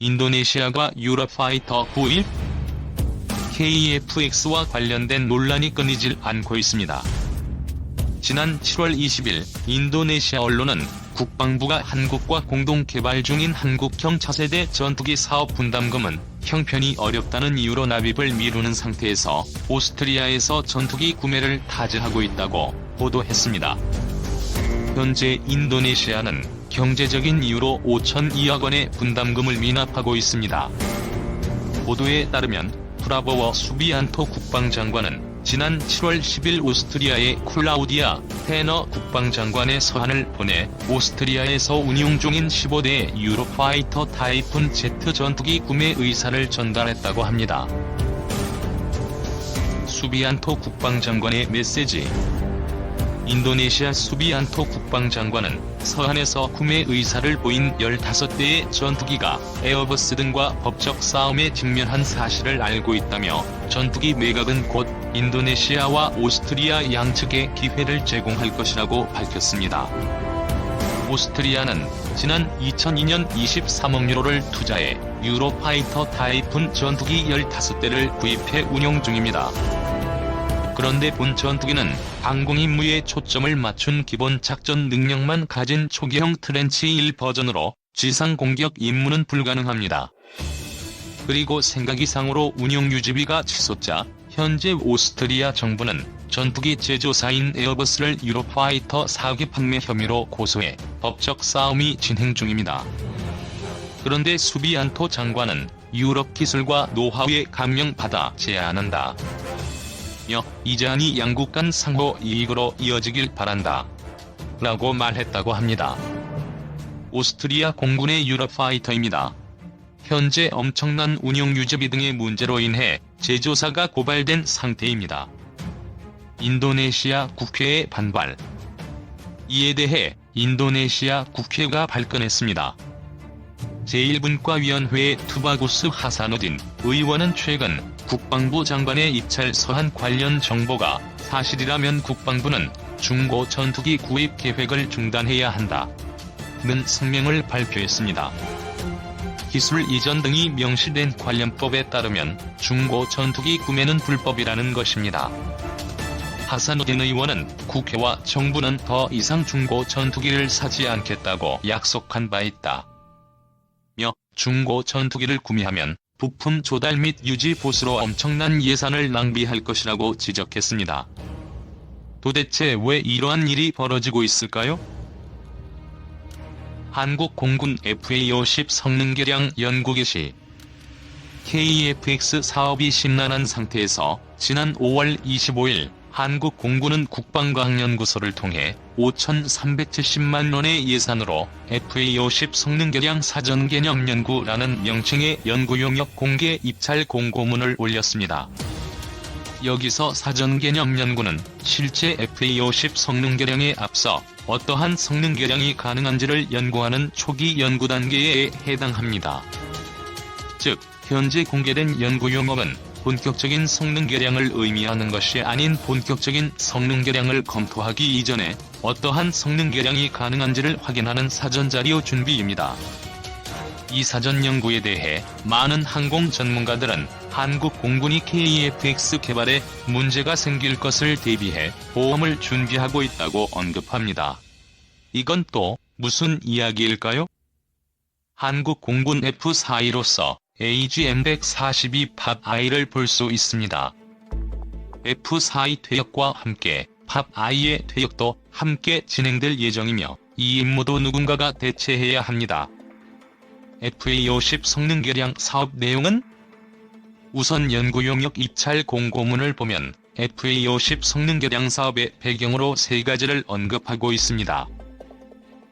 인도네시아가 유로파이터 91 KF-X와 관련된 논란이 끊이질 않고 있습니다. 지난 7월 20일 인도네시아 언론은 국방부가 한국과 공동 개발 중인 한국형 차세대 전투기 사업 분담금은 형편이 어렵다는 이유로 납입을 미루는 상태에서 오스트리아에서 전투기 구매를 타지하고 있다고 보도했습니다. 현재 인도네시아는 경제적인 이유로 5,002억 원의 분담금을 미납하고 있습니다. 보도에 따르면 프라보워 수비안토 국방장관은 지난 7월 10일 오스트리아의 클라우디아 테너 국방장관의 서한을 보내 오스트리아에서 운용 중인 15대 유로파이터 타이푼 Z 전투기 구매 의사를 전달했다고 합니다. 수비안토 국방장관의 메시지. 인도네시아 수비안토 국방장관은 서한에서 구매 의사를 보인 15대의 전투기가 에어버스 등과 법적 싸움에 직면한 사실을 알고 있다며 전투기 매각은 곧 인도네시아와 오스트리아 양측에 기회를 제공할 것이라고 밝혔습니다. 오스트리아는 지난 2002년 23억 유로를 투자해 유로파이터 타이푼 전투기 15대를 구입해 운용 중입니다. 그런데 본 전투기는 항공 임무에 초점을 맞춘 기본 작전 능력만 가진 초기형 트렌치 1 버전으로 지상 공격 임무는 불가능합니다. 그리고 생각 이상으로 운용 유지비가 치솟자 현재 오스트리아 정부는 전투기 제조사인 에어버스를 유로파이터 4기 판매 혐의로 고소해 법적 싸움이 진행 중입니다. 그런데 수비안토 장관은 유럽 기술과 노하우에 감명받아 제안한다. 이 제안이 양국 간 상호 이익으로 이어지길 바란다. 라고 말했다고 합니다. 오스트리아 공군의 유로파이터입니다. 현재 엄청난 운용 유지비 등의 문제로 인해 제조사가 고발된 상태입니다. 인도네시아 국회의 반발. 이에 대해 인도네시아 국회가 발끈했습니다. 제1분과위원회의 투바구스 하사누딘 의원은 최근 국방부 장관의 입찰 서한 관련 정보가 사실이라면 국방부는 중고 전투기 구입 계획을 중단해야 한다. 는 성명을 발표했습니다. 기술 이전 등이 명시된 관련법에 따르면 중고 전투기 구매는 불법이라는 것입니다. 하사누딘 의원은 국회와 정부는 더 이상 중고 전투기를 사지 않겠다고 약속한 바 있다. 중고 전투기를 구매하면 부품 조달 및 유지 보수로 엄청난 예산을 낭비할 것이라고 지적했습니다. 도대체 왜 이러한 일이 벌어지고 있을까요? 한국 공군 FA-50 성능 개량 연구 개시. KF-X 사업이 심란한 상태에서 지난 5월 25일 한국 공군은 국방과학연구소를 통해 5,370만 원의 예산으로 FA-50 성능 개량 사전 개념 연구라는 명칭의 연구 용역 공개 입찰 공고문을 올렸습니다. 여기서 사전 개념 연구는 실제 FA-50 성능 개량에 앞서 어떠한 성능 개량이 가능한지를 연구하는 초기 연구 단계에 해당합니다. 즉, 현재 공개된 연구 용어는 본격적인 성능 개량을 의미하는 것이 아닌 본격적인 성능 개량을 검토하기 이전에 어떠한 성능 개량이 가능한지를 확인하는 사전 자료 준비입니다. 이 사전 연구에 대해 많은 항공 전문가들은 한국 공군이 KF-X 개발에 문제가 생길 것을 대비해 보험을 준비하고 있다고 언급합니다. 이건 또 무슨 이야기일까요? 한국 공군 F-4E로서 AGM-142 팝아이를 볼 수 있습니다. F-4E 퇴역과 함께 팝아이의 퇴역도 함께 진행될 예정이며 이 임무도 누군가가 대체해야 합니다. FA-50 성능 개량 사업 내용은? 우선 연구 용역 입찰 공고문을 보면 FA-50 성능 개량 사업의 배경으로 세 가지를 언급하고 있습니다.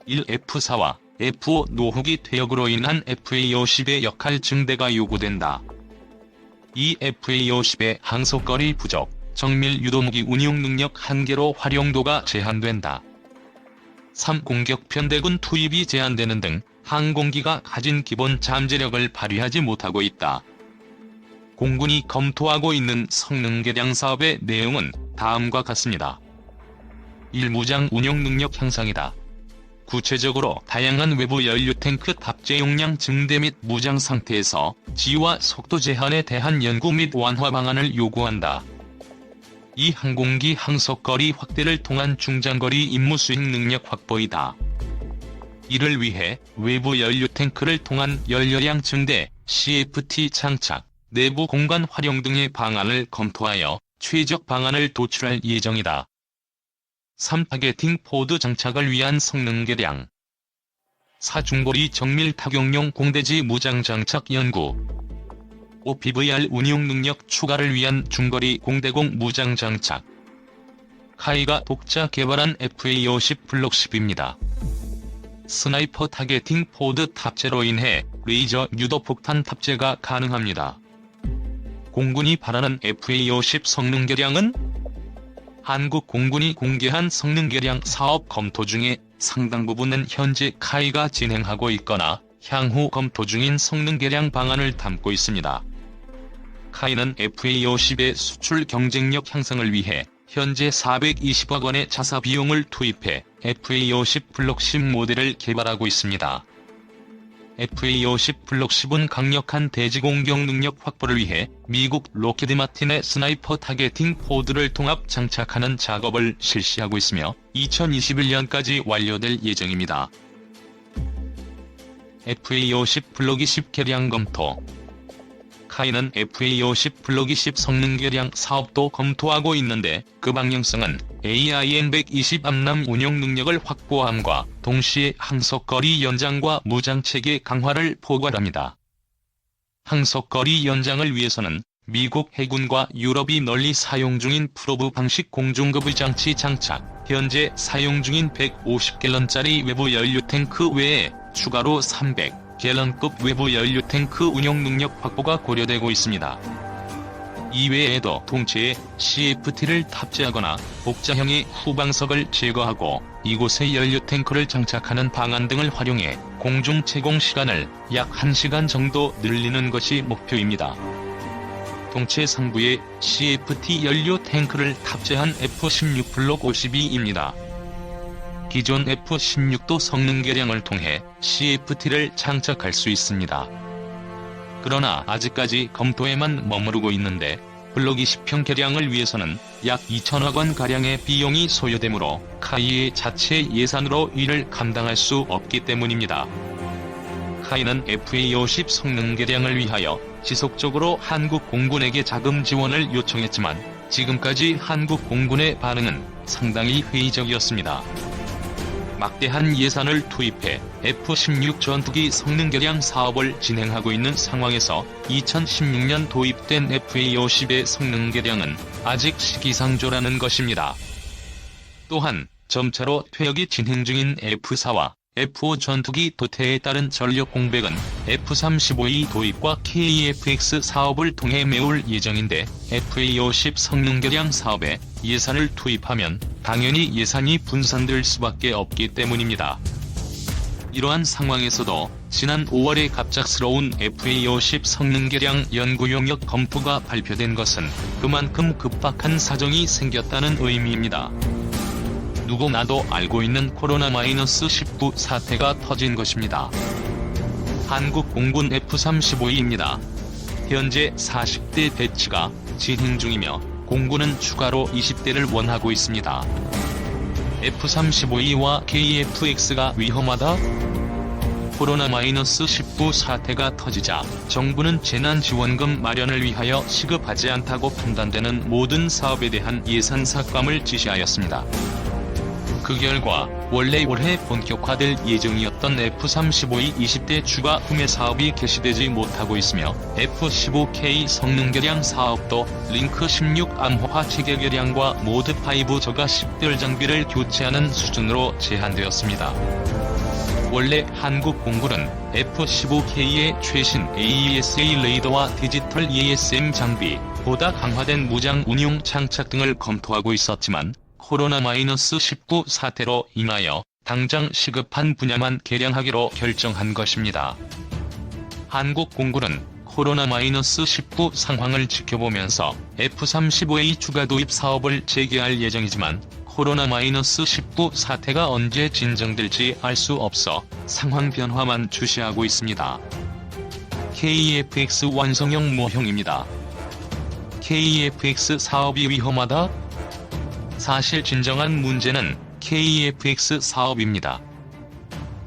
1. F-4와 F-5 노후기 퇴역으로 인한 FA-50의 역할 증대가 요구된다. 2. FA-50의 항속거리 부족, 정밀 유도무기 운용 능력 한계로 활용도가 제한된다. 3. 공격 편대군 투입이 제한되는 등 항공기가 가진 기본 잠재력을 발휘하지 못하고 있다. 공군이 검토하고 있는 성능 개량 사업의 내용은 다음과 같습니다. 1. 무장 운용 능력 향상이다. 구체적으로 다양한 외부 연료 탱크 탑재 용량 증대 및 무장 상태에서 지휘와 속도 제한에 대한 연구 및 완화 방안을 요구한다. 이 항공기 항속거리 확대를 통한 중장거리 임무 수행 능력 확보이다. 이를 위해 외부 연료 탱크를 통한 연료량 증대, CFT 장착, 내부 공간 활용 등의 방안을 검토하여 최적 방안을 도출할 예정이다. 3. 타겟팅 포드 장착을 위한 성능 개량. 4. 중거리 정밀 타격용 공대지 무장 장착 연구. 5. PVR 운용 능력 추가를 위한 중거리 공대공 무장 장착. 카이가 독자 개발한 FA-50 블록 10입니다. 스나이퍼 타겟팅 포드 탑재로 인해 레이저 유도 폭탄 탑재가 가능합니다. 공군이 바라는 FA-50 성능 개량은? 한국 공군이 공개한 성능 개량 사업 검토 중에 상당 부분은 현재 카이가 진행하고 있거나 향후 검토 중인 성능 개량 방안을 담고 있습니다. 카이는 FA-50의 수출 경쟁력 향상을 위해 현재 420억 원의 자사 비용을 투입해 FA-50 블록 10 모델을 개발하고 있습니다. FA-50 블록 10은 강력한 대지 공격 능력 확보를 위해 미국 로키드 마틴의 스나이퍼 타겟팅 포드를 통합 장착하는 작업을 실시하고 있으며 2021년까지 완료될 예정입니다. FA-50 블록 20 개량 검토. 카이는 FA-50 블록 20 성능 개량 사업도 검토하고 있는데 그 방향성은 AIM-120 암람 운용 능력을 확보함과 동시에 항속거리 연장과 무장체계 강화를 포괄합니다. 항속거리 연장을 위해서는 미국 해군과 유럽이 널리 사용 중인 프로브 방식 공중급의 장치 장착, 현재 사용 중인 150갤런짜리 외부 연료 탱크 외에 추가로 300갤런급 외부 연료 탱크 운용 능력 확보가 고려되고 있습니다. 이외에도 동체에 CFT를 탑재하거나 복자형의 후방석을 제거하고 이곳에 연료 탱크를 장착하는 방안 등을 활용해 공중 채공 시간을 약 1시간 정도 늘리는 것이 목표입니다. 동체 상부에 CFT 연료 탱크를 탑재한 F-16 블록 52입니다. 기존 F-16도 성능 개량을 통해 CFT를 장착할 수 있습니다. 그러나 아직까지 검토에만 머무르고 있는데 블록 20형 개량을 위해서는 약 2천억 원가량의 비용이 소요되므로 카이의 자체 예산으로 이를 감당할 수 없기 때문입니다. 카이는 FA-50 성능 개량을 위하여 지속적으로 한국 공군에게 자금 지원을 요청했지만 지금까지 한국 공군의 반응은 상당히 회의적이었습니다. 막대한 예산을 투입해 F-16 전투기 성능 개량 사업을 진행하고 있는 상황에서 2016년 도입된 FA-50의 성능 개량은 아직 시기상조라는 것입니다. 또한 점차로 퇴역이 진행 중인 F-4와 F-5 전투기 도태에 따른 전력 공백은 F-35E 도입과 KF-X 사업을 통해 메울 예정인데 FA-50 성능 개량 사업에 예산을 투입하면 당연히 예산이 분산될 수밖에 없기 때문입니다. 이러한 상황에서도 지난 5월에 갑작스러운 FA-50 성능 개량 연구 용역 검토가 발표된 것은 그만큼 급박한 사정이 생겼다는 의미입니다. 누구나도 알고 있는 코로나-19 사태가 터진 것입니다. 한국 공군 F-35E입니다. 현재 40대 배치가 진행 중이며 공군은 추가로 20대를 원하고 있습니다. F-35E와 KF-X가 위험하다? 코로나-19 사태가 터지자 정부는 재난지원금 마련을 위하여 시급하지 않다고 판단되는 모든 사업에 대한 예산 삭감을 지시하였습니다. 그 결과 원래 올해 본격화될 예정이었던 F-35E 20대 추가 구매 사업이 개시되지 못하고 있으며 F-15K 성능 개량 사업도 링크 16 암호화 체계 개량과 모드 5 저가 10대 장비를 교체하는 수준으로 제한되었습니다. 원래 한국 공군은 F-15K의 최신 AESA 레이더와 디지털 ESM 장비, 보다 강화된 무장 운용 장착 등을 검토하고 있었지만 코로나-19 사태로 인하여 당장 시급한 분야만 개량하기로 결정한 것입니다. 한국 공군은 코로나-19 상황을 지켜보면서 F-35A 추가 도입 사업을 재개할 예정이지만 코로나-19 사태가 언제 진정될지 알 수 없어 상황 변화만 주시하고 있습니다. KFX 완성형 모형입니다. KFX 사업이 위험하다? 사실 진정한 문제는 KFX 사업입니다.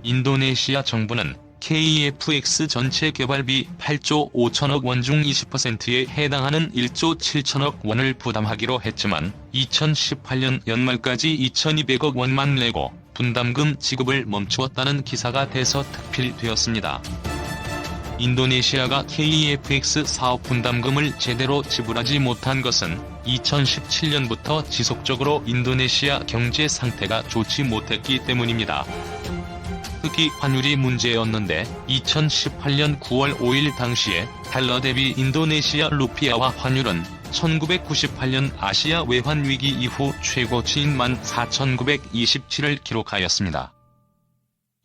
인도네시아 정부는 KFX 전체 개발비 8조 5천억 원 중 20%에 해당하는 1조 7천억 원을 부담하기로 했지만 2018년 연말까지 2,200억 원만 내고 분담금 지급을 멈추었다는 기사가 대서특필되었습니다. 인도네시아가 KFX 사업 분담금을 제대로 지불하지 못한 것은 2017년부터 지속적으로 인도네시아 경제 상태가 좋지 못했기 때문입니다. 특히 환율이 문제였는데 2018년 9월 5일 당시에 달러 대비 인도네시아 루피아화 환율은 1998년 아시아 외환 위기 이후 최고치인 14,927을 기록하였습니다.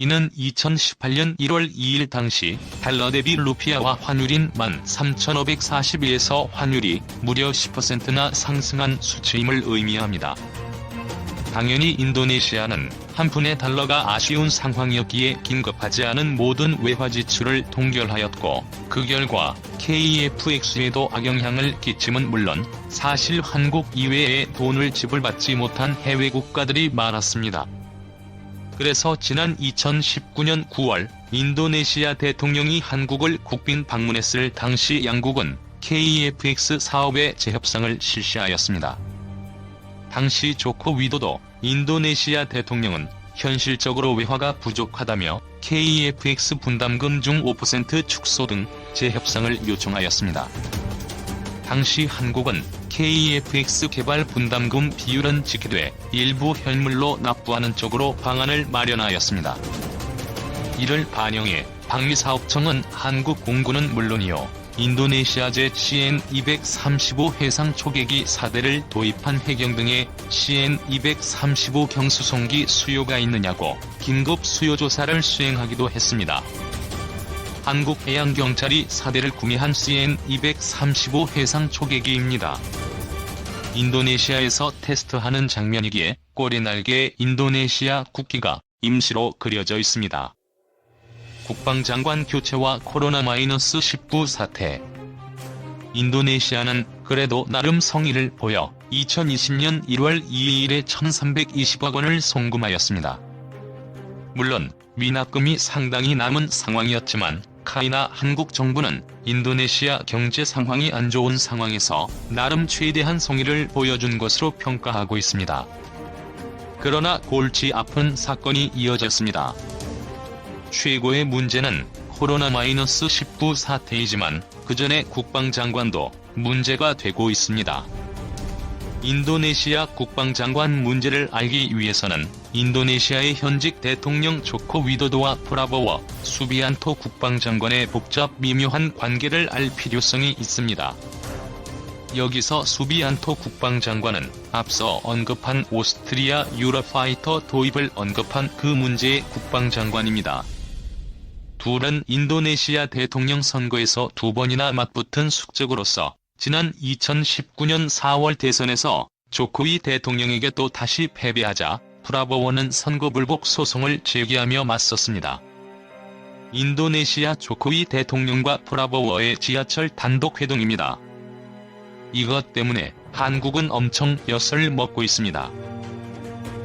이는 2018년 1월 2일 당시 달러 대비 루피아화 환율인 13,542에서 환율이 무려 10%나 상승한 수치임을 의미합니다. 당연히 인도네시아는 한푼의 달러가 아쉬운 상황이었기에 긴급하지 않은 모든 외화 지출을 동결하였고 그 결과 KFX에도 악영향을 끼침은 물론 사실 한국 이외에 돈을 지불받지 못한 해외 국가들이 많았습니다. 그래서 지난 2019년 9월 인도네시아 대통령이 한국을 국빈 방문했을 당시 양국은 KFX 사업의 재협상을 실시하였습니다. 당시 조코 위도도 인도네시아 대통령은 현실적으로 외화가 부족하다며 KFX 분담금 중 5% 축소 등 재협상을 요청하였습니다. 당시 한국은 KFX 개발 분담금 비율은 지키되 일부 현물로 납부하는 쪽으로 방안을 마련하였습니다. 이를 반영해 방위사업청은 한국 공군은 물론이요 인도네시아제 CN-235 해상 초계기 4대를 도입한 해경 등의 CN-235 경수송기 수요가 있느냐고 긴급 수요조사를 수행하기도 했습니다. 한국해양경찰이 4대를 구매한 CN-235 해상 초계기입니다. 인도네시아에서 테스트하는 장면이기에 꼬리날개에 인도네시아 국기가 임시로 그려져 있습니다. 국방장관 교체와 코로나-19 사태. 인도네시아는 그래도 나름 성의를 보여 2020년 1월 2일에 1,320억 원을 송금하였습니다. 물론 미납금이 상당히 남은 상황이었지만 카이나 한국 정부는 인도네시아 경제 상황이 안 좋은 상황에서 나름 최대한 성의를 보여준 것으로 평가하고 있습니다. 그러나 골치 아픈 사건이 이어졌습니다. 최고의 문제는 코로나-19 사태이지만 그전에 국방장관도 문제가 되고 있습니다. 인도네시아 국방장관 문제를 알기 위해서는 인도네시아의 현직 대통령 조코 위도도와 프라보워 수비안토 국방장관의 복잡 미묘한 관계를 알 필요성이 있습니다. 여기서 수비안토 국방장관은 앞서 언급한 오스트리아 유로파이터 도입을 언급한 그 문제의 국방장관입니다. 둘은 인도네시아 대통령 선거에서 2번이나 맞붙은 숙적으로서 지난 2019년 4월 대선에서 조코위 대통령에게 또 다시 패배하자 프라보워는 선거 불복 소송을 제기하며 맞섰습니다. 인도네시아 조코위 대통령과 프라보워의 지하철 단독 회동입니다. 이것 때문에 한국은 엄청 엿을 먹고 있습니다.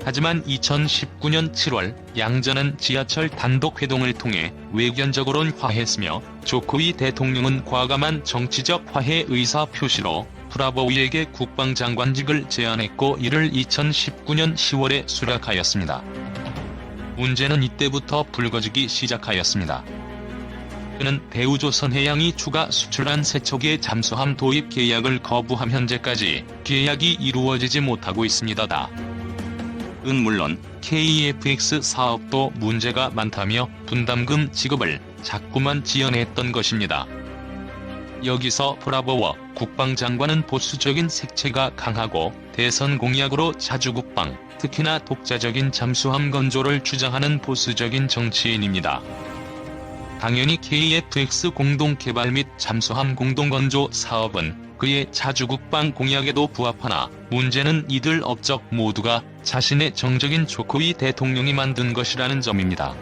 하지만 2019년 7월 양전은 지하철 단독 회동을 통해 외견적으로는 화해했으며 조코위 대통령은 과감한 정치적 화해 의사 표시로 프라보위에게 국방장관직을 제안했고 이를 2019년 10월에 수락하였습니다. 문제는 이때부터 불거지기 시작하였습니다. 그는 대우조선해양이 추가 수출한 세척의 잠수함 도입 계약을 거부함 현재까지 계약이 이루어지지 못하고 있습니다. 물론 KFX 사업도 문제가 많다며 분담금 지급을 자꾸만 지연했던 것입니다. 여기서 프라보워 국방장관은 보수적인 색채가 강하고 대선 공약으로 자주국방, 특히나 독자적인 잠수함 건조를 주장하는 보수적인 정치인입니다. 당연히 KFX 공동개발 및 잠수함 공동건조 사업은 그의 자주국방 공약에도 부합하나 문제는 이들 업적 모두가 자신의 정적인 조코위 대통령이 만든 것이라는 점입니다.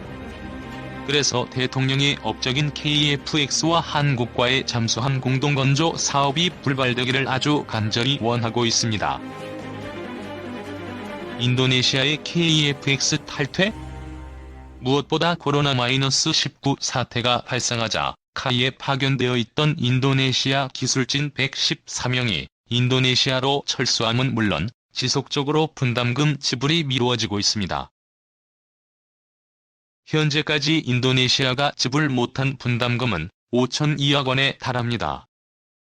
그래서 대통령의 업적인 KFX와 한국과의 잠수함 공동건조 사업이 불발되기를 아주 간절히 원하고 있습니다. 인도네시아의 KFX 탈퇴? 무엇보다 코로나-19 사태가 발생하자 카이에 파견되어 있던 인도네시아 기술진 114명이 인도네시아로 철수함은 물론 지속적으로 분담금 지불이 미루어지고 있습니다. 현재까지 인도네시아가 지불 못한 분담금은 5,200억 원에 달합니다.